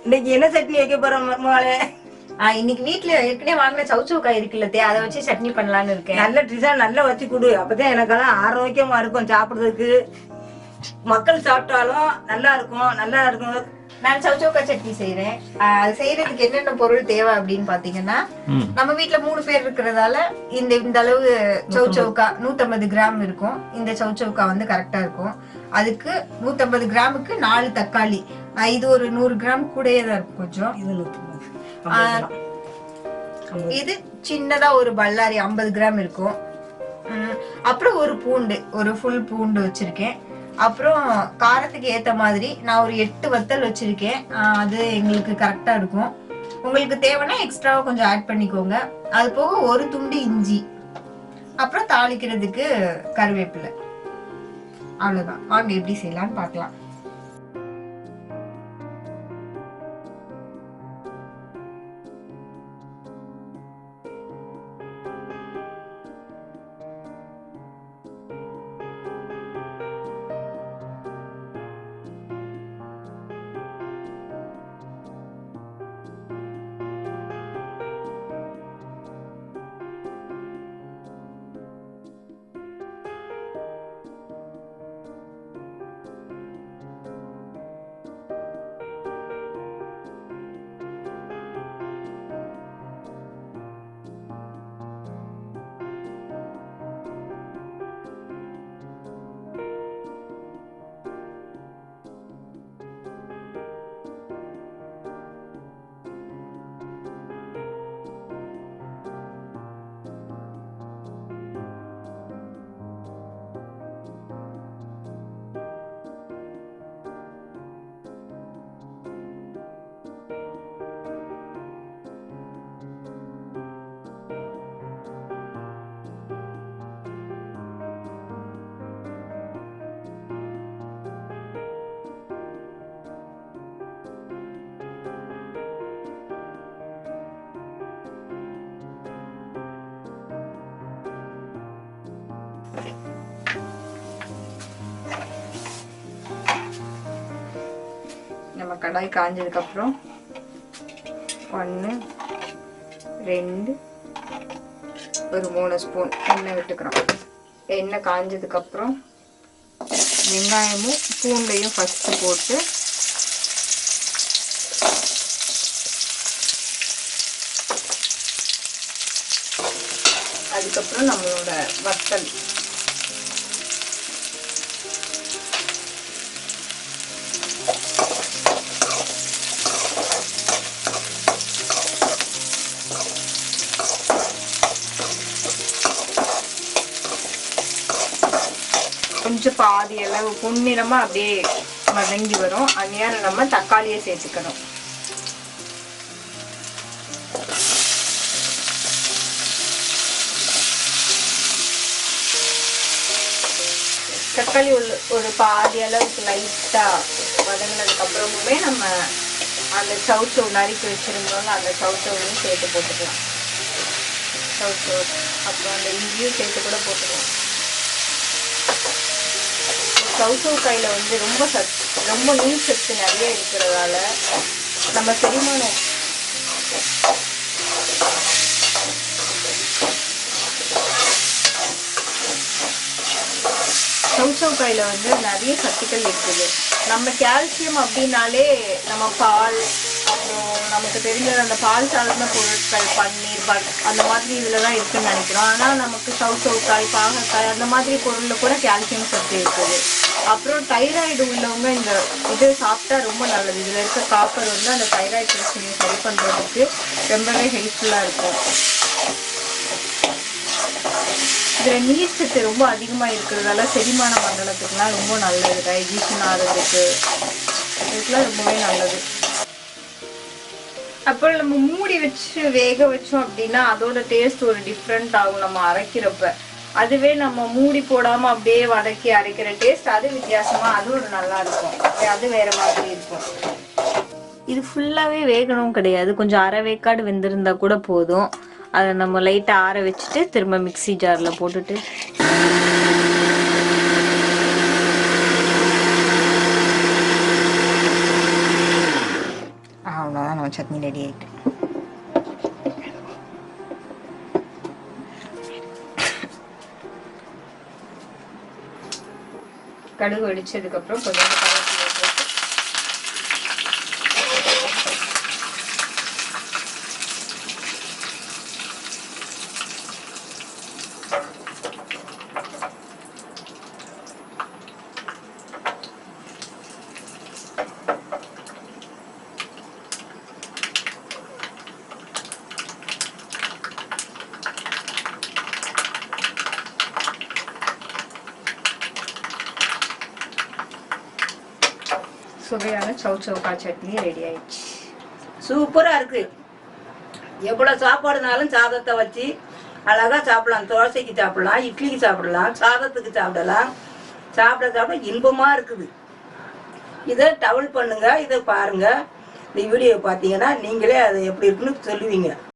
இன்னைக்கு என்ன சட்னி வைக்க போறோம் மருமகளே? இன்னைக்கு வீட்டுல ஏற்கனவே வாங்கின சவுச்சவுக்காய் இருக்குல்லதே, அதை வச்சு சட்னி பண்ணலான்னு இருக்கேன். நல்ல டிசைன் நல்லா வச்சு கொடு, அப்பதான் எனக்கெல்லாம் ஆரோக்கியமா இருக்கும் சாப்பிடுறதுக்கு. மக்கள் சாப்பிட்டாலும் நல்லா இருக்கும். நான் சவுச்சவுக்காய் சட்னி செய்யறேன். அது செய்யறதுக்கு என்னென்ன பொருள் தேவை அப்படின்னு பாத்தீங்கன்னா, நம்ம வீட்டுல 3 பேர் இருக்கிறதால இந்த அளவு சவுச்சவுக்காய் 150 கிராம் இருக்கும். இந்த சவுச்சவுக்காய் வந்து கரெக்டா இருக்கும். அதுக்கு 150 கிராமுக்கு 4 தக்காளி. இது ஒரு 100 கிராம் கூடயே தான் இருக்கும் கொஞ்சம். இது சின்னதா ஒரு பல்லாரி 50 கிராம் இருக்கும். அப்புறம் ஒரு ஃபுல் பூண்டு வச்சிருக்கேன். அப்புறம் காரத்துக்கு ஏத்த மாதிரி நான் ஒரு 8 வத்தல் வச்சிருக்கேன். அது எங்களுக்கு கரெக்டா இருக்கும். உங்களுக்கு தேவைன்னா எக்ஸ்ட்ராவா கொஞ்சம் ஆட் பண்ணிக்கோங்க. அது போக ஒரு துண்டு இஞ்சி, அப்புறம் தாளிக்கிறதுக்கு கருவேப்பிலை. அவ்வளவுதான். வாங்க எப்படி செய்யலாம்னு பார்க்கலாம். நம்ம கடாய் காஞ்சதுக்கு அப்புறம் 1 2 ஒரு 3 ஸ்பூன் எண்ணெய் விட்டுக்கிறோம். எண்ணெய் காஞ்சதுக்கு அப்புறம் வெங்காயமும் பூண்டையும் ஃபர்ஸ்ட் போட்டு அதுக்கப்புறம் நம்மளோட வத்தல் கொஞ்சம் பாதி அளவு பொன்னிறமா அப்படியே வதங்கி வரும். அந்நேரம் நம்ம தக்காளியை சேர்த்துக்கணும். தக்காளி ஒரு பாதி அளவுக்கு லைட்டா வதங்கினதுக்கு அப்புறமுமே நம்ம அந்த சவுச்சவு நறுக்கி வச்சிருந்தோம், அந்த சவுச்சவையும் சேர்த்து போட்டுக்கலாம். சவுச்சவு அப்புறம் அந்த இஞ்சியும் சேர்த்து கூட போட்டுக்கலாம். சவுச்சவுக்காயில வந்து ரொம்ப நீர் சத்து நிறைய இருக்கிறதால நம்ம செரிமானம் சவுச்சவுக்காயில வந்து நிறைய சத்துக்கள் இருக்குது. நம்ம கால்சியம் அப்படின்னாலே நம்ம பால், அப்புறம் நமக்கு தெரிஞ்ச அந்த பால் சார்ந்த பொருட்கள், பன்னீர், அந்த மாதிரி இதுலதான் இருக்குன்னு நினைக்கிறோம். ஆனா நமக்கு சவுச்சவுக்காய், பாகக்காய் அந்த மாதிரி பொருள்ல கூட கால்சியம் சத்து இருக்குது. அப்புறம் தைராய்டு உள்ளவங்க இந்த இது சாப்பிட்டா ரொம்ப நல்லது. இதுல இருக்க காப்பர் வந்து அந்த தைராய்டு பிரச்சனையை சரி பண்றதுக்கு ரொம்பவே ஹெல்ப்ஃபுல்லா இருக்கும். இதுல நீர் சத்து ரொம்ப அதிகமா இருக்கிறதால செரிமான மண்டலத்துக்குலாம் ரொம்ப நல்லது. டைஜஷன் ஆகிறதுக்கு இதுக்கெல்லாம் ரொம்பவே நல்லது. அப்புறம் நம்ம மூடி வச்சு வேக வச்சோம் அப்படின்னா அதோட டேஸ்ட் ஒரு டிஃப்ரெண்ட் ஆகும் நம்ம அரைக்கிறப்ப. அதுவே நம்ம மூடி போடாம அப்படியே வதக்கி அரைக்கிற டேஸ்ட் அது வித்தியாசமா, அது ஒரு நல்லா இருக்கும். அது வேற மாதிரி இருக்கும். இது ஃபுல்லாவே வேகணும் கிடையாது, கொஞ்சம் அரை வேக்காடு வெந்திருந்தா கூட போதும். அதை நம்ம லைட்டா ஆற வச்சுட்டு திரும்ப மிக்ஸி ஜார்ல போட்டுட்டு சட்னி ரெடி ஆயிட்டு. கடுகு வெடிச்சதுக்கப்புறம் கொஞ்சம் கருவேப்பிலை போட்டு சுவையான சௌசௌக்கா சட்னி ரெடி ஆயிடுச்சு. சூப்பரா இருக்கு. எவ்வளவு சாப்பாடுனாலும் சாதத்தை வச்சு அழகா சாப்பிடலாம். தோசைக்கு சாப்பிடலாம், இட்லிக்கு சாப்பிடலாம், சாதத்துக்கு சாப்பிடலாம். சாப்பிட இன்பமா இருக்குது. இதை டவுல் பண்ணுங்க, இதை பாருங்க. இந்த வீடியோ பார்த்தீங்கன்னா நீங்களே அதை எப்படி இருக்குன்னு சொல்லுவீங்க.